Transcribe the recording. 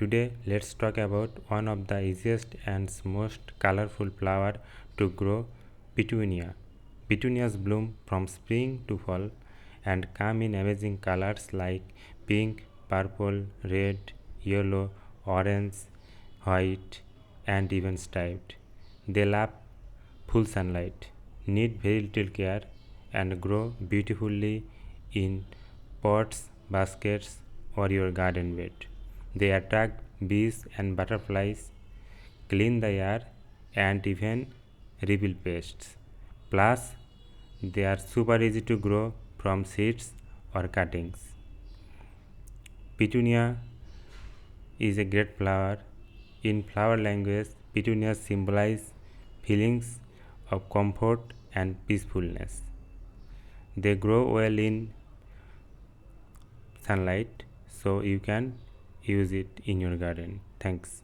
Today let's talk about one of the easiest and most colorful flower to grow, Petunia. Petunias bloom from spring to fall and come in amazing colors like pink, purple, red, yellow, orange, white, and even striped. They love full sunlight, need very little care, and grow beautifully in pots, baskets, or your garden bed. They attract bees and butterflies, clean the air, and even repel pests. Plus, they are super easy to grow from seeds or cuttings. Petunia is a great flower. In flower language, petunias symbolize feelings of comfort and peacefulness. They grow well in sunlight, so you can use it in your garden. Thanks.